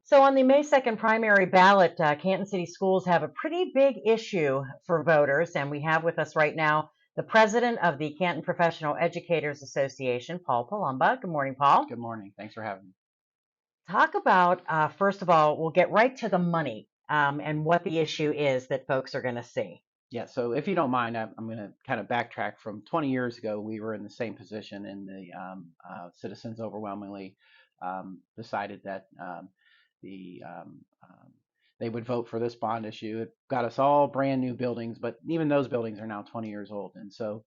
So on the May 2nd primary ballot, Canton City Schools have a pretty big issue for voters, and we have with us right now the president of the Canton Professional Educators Association, Paul Palomba. Good morning, Paul. Good morning. Thanks for having me. Talk about, first of all, we'll get right to the money and what the issue is that folks are going to see. Yeah, so if you don't mind, I'm going to kind of backtrack from 20 years ago. We were in the same position, and the citizens overwhelmingly decided that they would vote for this bond issue. It got us all brand new buildings, but even those buildings are now 20 years old, and so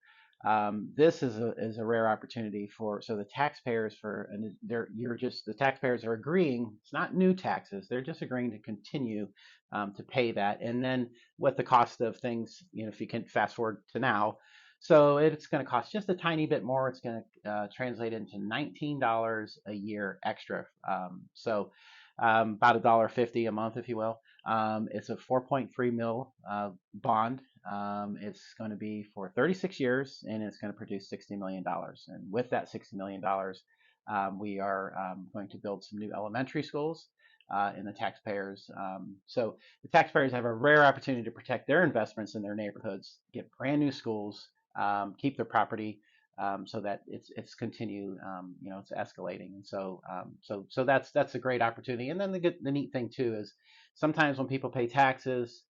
this is a rare opportunity for the taxpayers and the taxpayers are agreeing. It's not new taxes; they're just agreeing to continue to pay that, and then with the cost of things, if you can fast forward to now, so it's going to cost just a tiny bit more. It's going to translate into $19 a year extra. About $1.50 a month, if you will. It's a 4.3 mil bond. It's going to be for 36 years, and it's going to produce $60 million. And with that $60 million, we are going to build some new elementary schools. And the taxpayers, so the taxpayers have a rare opportunity to protect their investments in their neighborhoods, get brand new schools, keep their property, so that it's continue, it's escalating, and so that's a great opportunity. And then the neat thing too is sometimes when people pay taxes,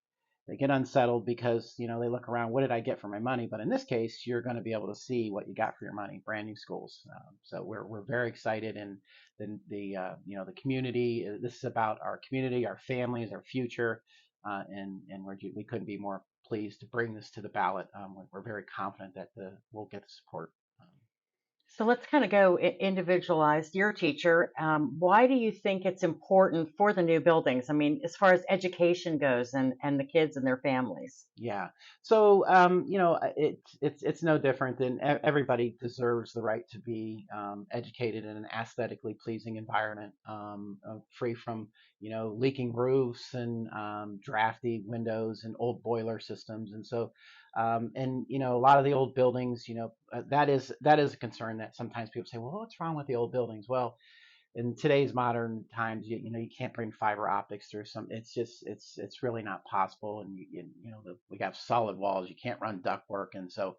they get unsettled because they look around, what did I get for my money? But in this case, you're going to be able to see what you got for your money, brand new schools. So we're very excited, and the community. This is about our community, our families, our future, and we couldn't be more pleased to bring this to the ballot. We're very confident that we'll get the support. Um, So let's kind of go individualized. You're a teacher. Why do you think it's important for the new buildings? I mean, as far as education goes and the kids and their families. Yeah. So, it's no different than everybody deserves the right to be educated in an aesthetically pleasing environment, free from, leaking roofs and drafty windows and old boiler systems. And so, a lot of the old buildings, that is a concern that sometimes people say, well, what's wrong with the old buildings? Well, in today's modern times, you can't bring fiber optics through some. It's just it's really not possible, and we have solid walls. You can't run ductwork, and so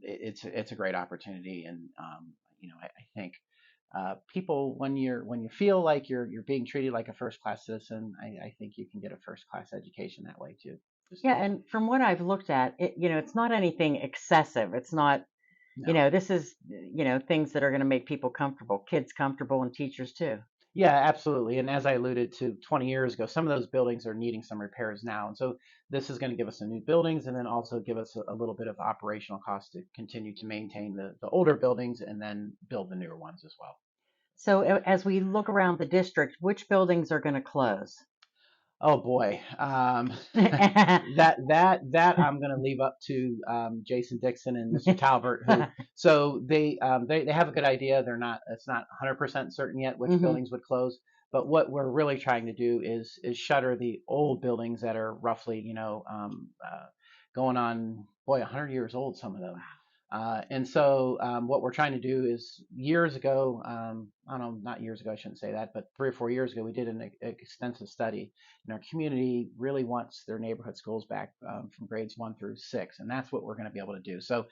it's a great opportunity. And I think people, when you feel like you're being treated like a first class citizen, I think you can get a first class education that way too. Just Yeah, and from what I've looked at, it's not anything excessive. It's not, no. this is, things that are going to make people comfortable, kids comfortable, and teachers too. Yeah, absolutely. And as I alluded to 20 years ago, some of those buildings are needing some repairs now. And so this is going to give us some new buildings and then also give us a little bit of operational cost to continue to maintain the older buildings and then build the newer ones as well. So as we look around the district, which buildings are going to close? Oh boy, that I'm going to leave up to Jason Dixon and Mr. Talbert, who so they have a good idea. It's not 100% certain yet which Hmm. buildings would close, but what we're really trying to do is shutter the old buildings that are roughly going on, boy, 100 years old, some of them. And so what we're trying to do is years ago, I don't know, not years ago, I shouldn't say that, but 3 or 4 years ago, we did an extensive study, and our community really wants their neighborhood schools back from grades 1 through 6, and that's what we're going to be able to do. So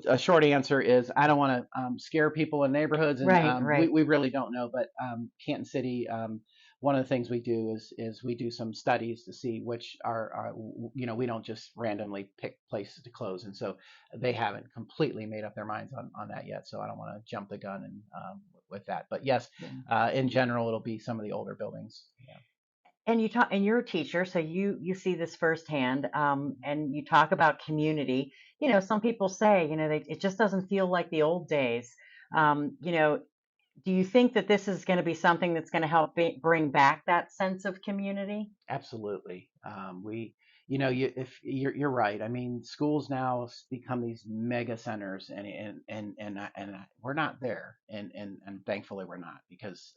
a short answer is I don't want to scare people in neighborhoods, and Right, we, right. we really don't know, but Canton City. One of the things we do is we do some studies to see which are we don't just randomly pick places to close, and so they haven't completely made up their minds on that yet. So I don't want to jump the gun and with that. But yes, Yeah. in general, it'll be some of the older buildings. Yeah. And you're a teacher, so you see this firsthand, and you talk about community. Some people say, it just doesn't feel like the old days. You know, do you think that this is going to be something that's going to help bring back that sense of community? Absolutely. If you're right. I mean, schools now become these mega centers, and we're not there, and thankfully we're not, because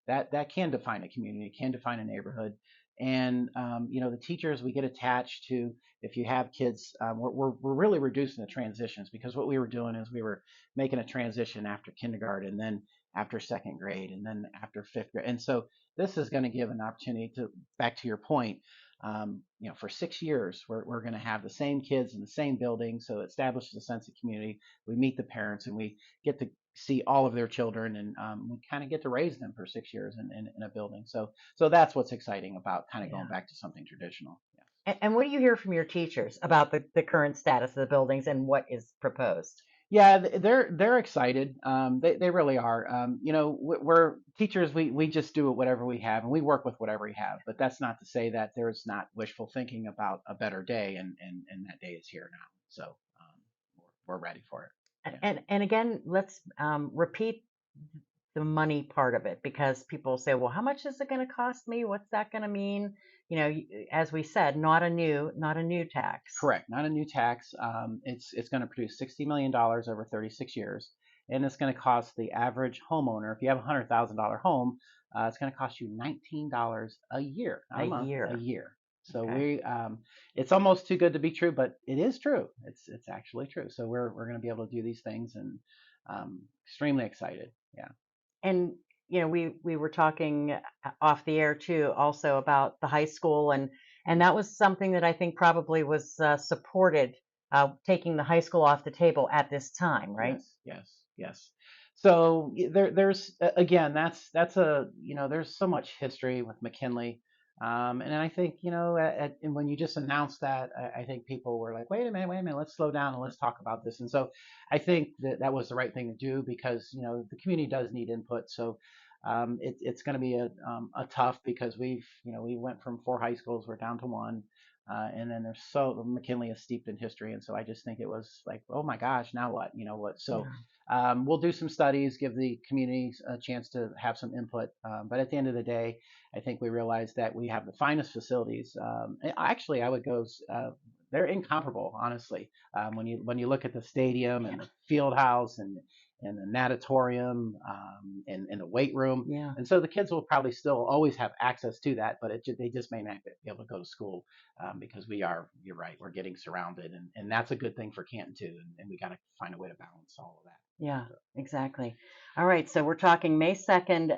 that can define a community, can define a neighborhood, and the teachers we get attached to. If you have kids, we're really reducing the transitions, because what we were doing is we were making a transition after kindergarten, and then after second grade, and then after fifth grade. And so this is going to give an opportunity to, back to your point, for 6 years, we're going to have the same kids in the same building. So it establishes a sense of community. We meet the parents and we get to see all of their children, and we kind of get to raise them for 6 years in a building. So that's what's exciting about kind of going Yeah. back to something traditional. Yeah. And what do you hear from your teachers about the current status of the buildings and what is proposed? Yeah, they're excited. They really are. We're teachers. We just do it whatever we have, and we work with whatever we have. But that's not to say that there's not wishful thinking about a better day, and that day is here now. So we're ready for it. Yeah. And again, let's repeat the money part of it, because people say, well, how much is it going to cost me? What's that going to mean? As we said, not a new tax. Correct. Not a new tax. It's going to produce $60 million over 36 years, and it's going to cost the average homeowner. If you have a $100,000 home, it's going to cost you $19 a year, not A a month, a year. year. So Okay. it's almost too good to be true, but it is true. It's actually true. So we're going to be able to do these things, and extremely excited. Yeah. And we were talking off the air too, also about the high school, and that was something that I think probably was supported, taking the high school off the table at this time, right? Yes, yes, yes. So there's again, that's a there's so much history with McKinley, and I think and when you just announced that, I think people were like, wait a minute, let's slow down and let's talk about this. And so I think that was the right thing to do, because the community does need input. So it's going to be a tough, because we went from 4 high schools, we're down to one. And then McKinley is steeped in history, and so I just think it was like, oh my gosh, now what? What? So Yeah. we'll do some studies, give the community a chance to have some input. But at the end of the day, I think we realized that we have the finest facilities. Actually, I would go. They're incomparable, honestly. When you look at the stadium and Yeah. the field house and the natatorium, and the weight room. Yeah. And so the kids will probably still always have access to that, but they just may not be able to go to school, because you're right, we're getting surrounded, and that's a good thing for Canton too. And we got to find a way to balance all of that. Yeah, So, exactly. All right, so we're talking May 2nd.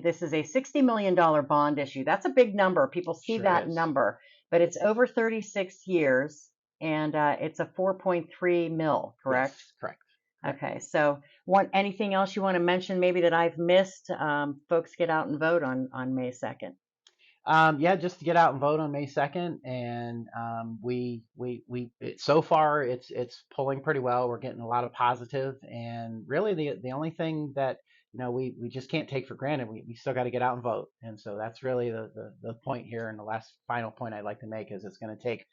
This is a $60 million bond issue. That's a big number. People see sure that is. number, but it's over 36 years, and it's a 4.3 mil, correct? Yes, correct. Correct. Okay, so anything else you want to mention maybe that I've missed? Folks get out and vote on May 2nd. Yeah, just to get out and vote on May 2nd, and so far it's pulling pretty well. We're getting a lot of positive, and really the only thing that we just can't take for granted. We still got to get out and vote, and so that's really the point here. And the last final point I'd like to make is it's going to take.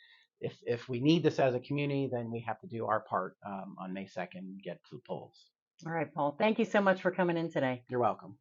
If we need this as a community, then we have to do our part on May 2nd, get to the polls. All right, Paul, thank you so much for coming in today. You're welcome.